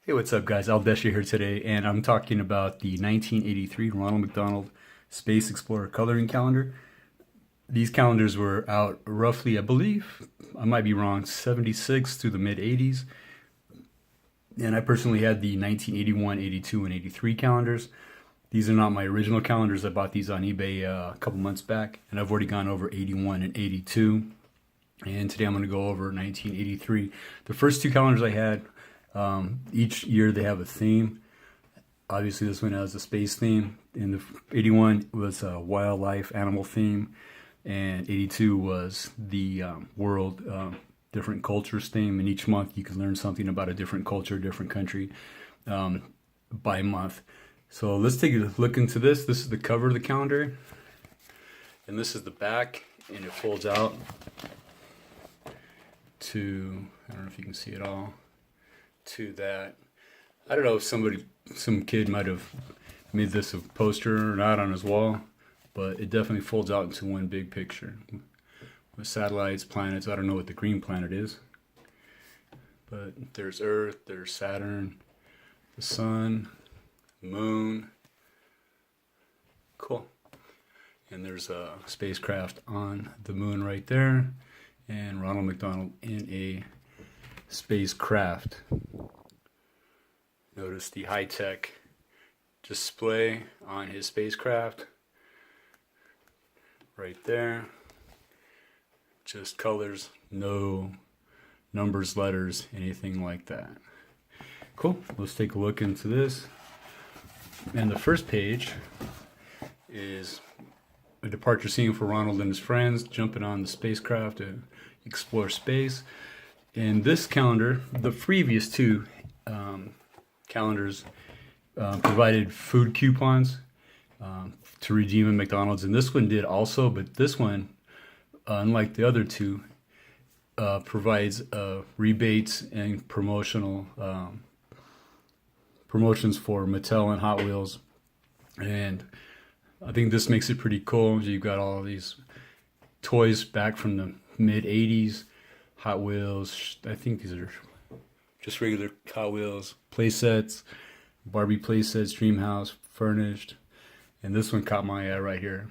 Hey, what's up, guys? Aldesha here today, and I'm talking about the 1983 Ronald McDonald Space Explorer Coloring Calendar. These calendars were out roughly, I believe, I might be wrong, 76 through the mid 80s. And I personally had the 1981, 82, and 83 calendars. These are not my original calendars. I bought these on eBay a couple months back, and I've already gone over 81 and 82. And today I'm going to go over 1983. The first two calendars I had, each year they have a theme. Obviously this one has a space theme, and the 81 was a wildlife animal theme, and 82 was the world different cultures theme. And each month you can learn something about a different culture, different country by month. So let's take a look into this. This is the cover of the calendar, and this is the back, and it folds out to, I don't know if you can see it all, to that. I don't know if some kid might have made this a poster or not on his wall, but it definitely folds out into one big picture with satellites, planets. I don't know what the green planet is, but there's Earth, there's Saturn, the sun, moon. Cool. And there's a spacecraft on the moon right there, and Ronald McDonald in a spacecraft. Notice the high-tech display on his spacecraft right there. Just colors, no numbers, letters, anything like that. Cool. Let's take a look into this. And the first page is a departure scene for Ronald and his friends jumping on the spacecraft to explore space. In this calendar, the previous two calendars provided food coupons to redeem at McDonald's, and this one did also, but this one, unlike the other two, provides rebates and promotional promotions for Mattel and Hot Wheels. And I think this makes it pretty cool. You've got all these toys back from the mid 80s, Hot Wheels. I think these are just regular Hot Wheels play sets, Barbie play sets, Dreamhouse, Furnished. And this one caught my eye right here.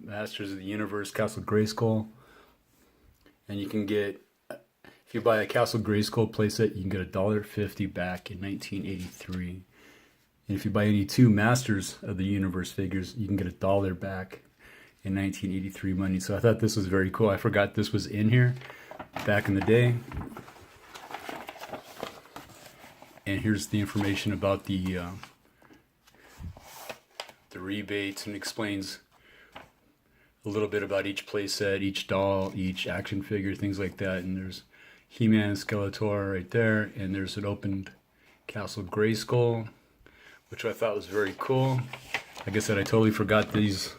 Masters of the Universe, Castle Grayskull. And you can get, if you buy a Castle Grayskull playset, you can get $1.50 back in 1983. And if you buy any two Masters of the Universe figures, you can get $1 back in 1983 money. So I thought this was very cool. I forgot this was in here back in the day. And here's the information about the rebates, and explains a little bit about each playset, each doll, each action figure, things like that. And there's He-Man, Skeletor right there, and there's an opened Castle Grayskull, which I thought was very cool. Like I said, I totally forgot these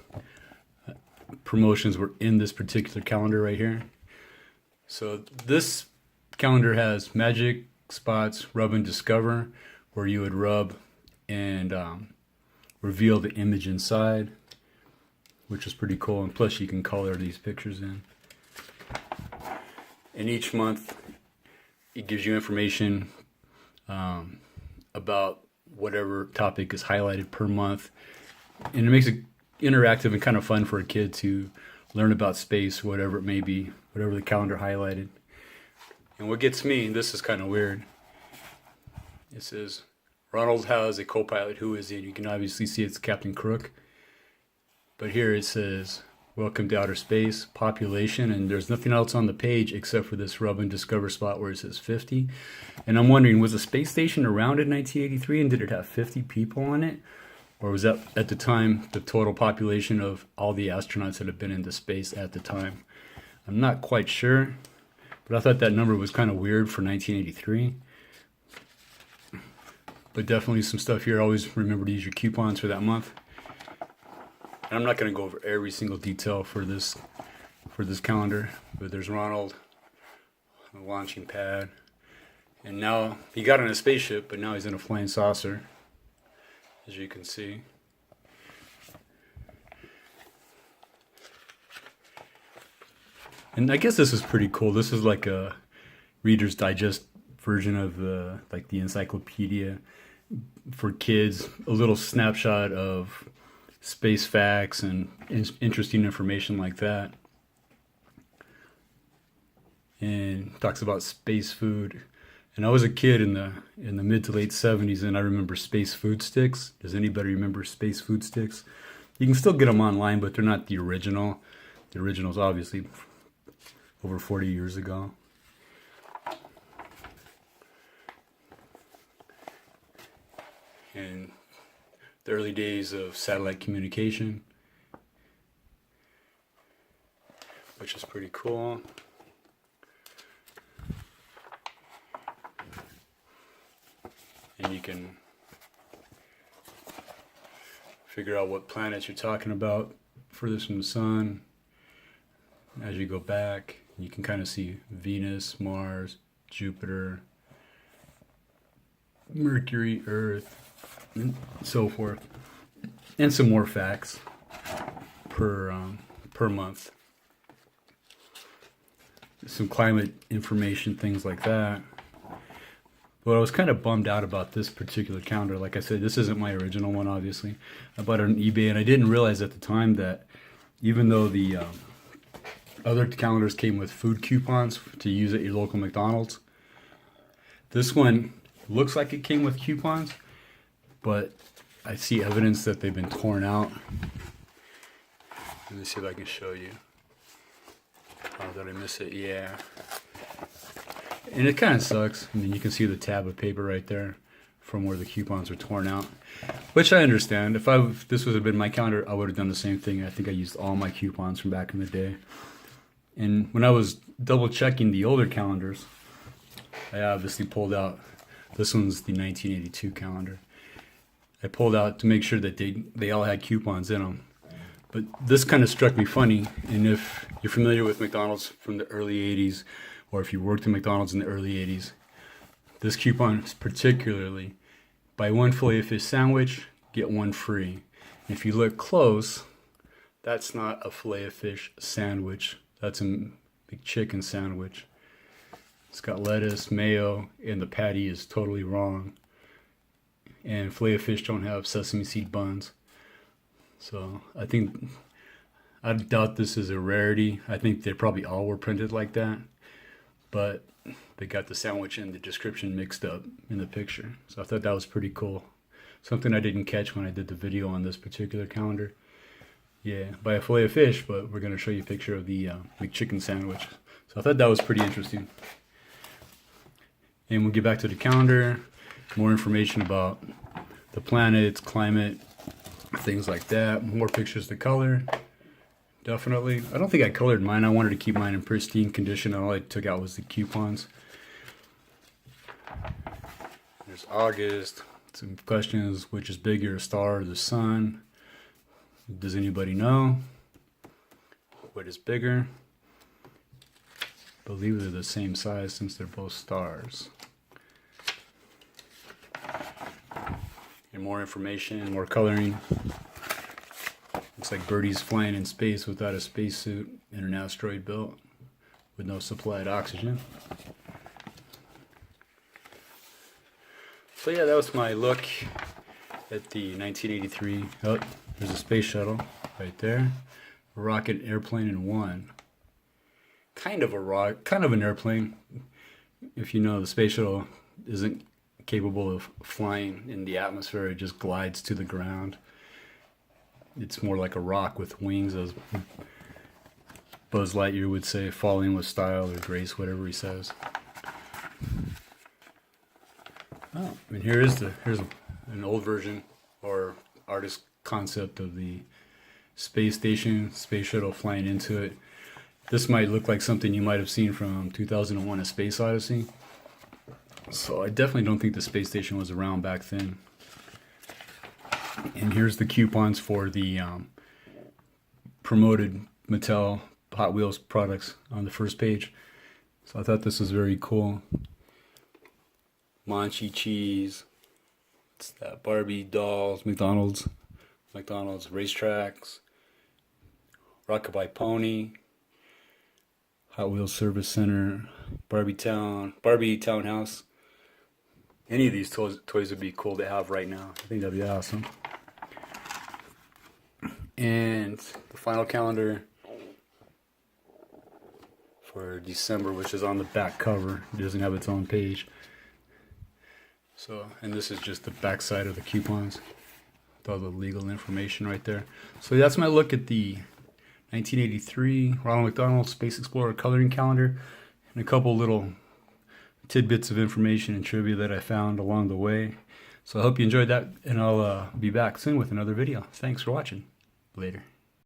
promotions were in this particular calendar right here. So this calendar has magic spots, rub and discover, where you would rub and reveal the image inside, which is pretty cool. And plus you can color these pictures in. And each month it gives you information about whatever topic is highlighted per month, and it makes it interactive and kind of fun for a kid to learn about space, whatever it may be, whatever the calendar highlighted. And what gets me, this is kind of weird, it says Ronald has a co-pilot. Who is he? And you can obviously see it's Captain Crook, but here it says welcome to outer space, population, and there's nothing else on the page except for this rub and discover spot where it says 50. And I'm wondering, was the space station around in 1983, and did it have 50 people on it? Or was that at the time the total population of all the astronauts that have been into space at the time? I'm not quite sure, but I thought that number was kind of weird for 1983. But definitely some stuff here. Always remember to use your coupons for that month. And I'm not going to go over every single detail for this calendar, but there's Ronald on a launching pad, and now he got on a spaceship, but now he's in a flying saucer, as you can see. And I guess this is pretty cool. This is like a Reader's Digest version of the like the encyclopedia for kids, a little snapshot of space facts and interesting information like that. And talks about space food. And I was a kid in the mid to late 70s, and I remember space food sticks. Does anybody remember space food sticks? You can still get them online, but they're not the original. The original's obviously over 40 years ago. And the early days of satellite communication, which is pretty cool. And you can figure out what planets you're talking about furthest from the sun. As you go back, you can kind of see Venus, Mars, Jupiter, Mercury, Earth, and so forth. And some more facts per month. Some climate information, things like that. But I was kind of bummed out about this particular calendar. Like I said, this isn't my original one, obviously. I bought it on eBay, and I didn't realize at the time that even though the other calendars came with food coupons to use at your local McDonald's, this one looks like it came with coupons, but I see evidence that they've been torn out. Let me see if I can show you. Oh, did I miss it? Yeah. And it kind of sucks. I mean, you can see the tab of paper right there from where the coupons were torn out, which I understand. If this would have been my calendar, I would have done the same thing. I think I used all my coupons from back in the day. And when I was double checking the older calendars, I obviously pulled out, this one's the 1982 calendar. I pulled out to make sure that they all had coupons in them. But this kind of struck me funny. And if you're familiar with McDonald's from the early 80s, or if you worked at McDonald's in the early 80s, this coupon is particularly, buy one filet-o-fish sandwich, get one free. And if you look close, that's not a filet-o-fish sandwich. That's a McChicken sandwich. It's got lettuce, mayo, and the patty is totally wrong. And filet-o-fish don't have sesame seed buns. So I doubt this is a rarity. I think they probably all were printed like that. But they got the sandwich and the description mixed up in the picture. So I thought that was pretty cool. Something I didn't catch when I did the video on this particular calendar. Yeah, buy a fillet of fish, but we're going to show you a picture of the McChicken sandwich. So I thought that was pretty interesting. And we'll get back to the calendar. More information about the planets, climate, things like that. More pictures to color. Definitely. I don't think I colored mine. I wanted to keep mine in pristine condition. All I took out was the coupons. There's August. Some questions. Which is bigger, a star or the sun? Does anybody know? What is bigger? I believe they're the same size since they're both stars. And more information, more coloring. Looks like birdies flying in space without a spacesuit in an asteroid belt with no supplied oxygen. So yeah, that was my look at the 1983. Oh, there's a space shuttle right there. A rocket, airplane, and one. Kind of an airplane. If you know, the space shuttle isn't capable of flying in the atmosphere. It just glides to the ground. It's more like a rock with wings, as Buzz Lightyear would say, falling with style or grace, whatever he says. Oh, and here's an old version or artist concept of the space station, space shuttle flying into it. This might look like something you might have seen from 2001: A Space Odyssey. So I definitely don't think the space station was around back then. And here's the coupons for the promoted Mattel Hot Wheels products on the first page. So I thought this was very cool. Monchi cheese. It's that Barbie dolls, McDonald's racetracks, Rockabye Pony, Hot Wheels Service Center, Barbie Townhouse, Any of these toys would be cool to have right now. I think that'd be awesome. And the final calendar for December, which is on the back cover. It doesn't have its own page. So, and this is just the back side of the coupons with all the legal information right there. So that's my look at the 1983 Ronald McDonald Space Explorer Coloring Calendar, and a couple little tidbits of information and trivia that I found along the way. So I hope you enjoyed that, and I'll be back soon with another video. Thanks for watching. Later.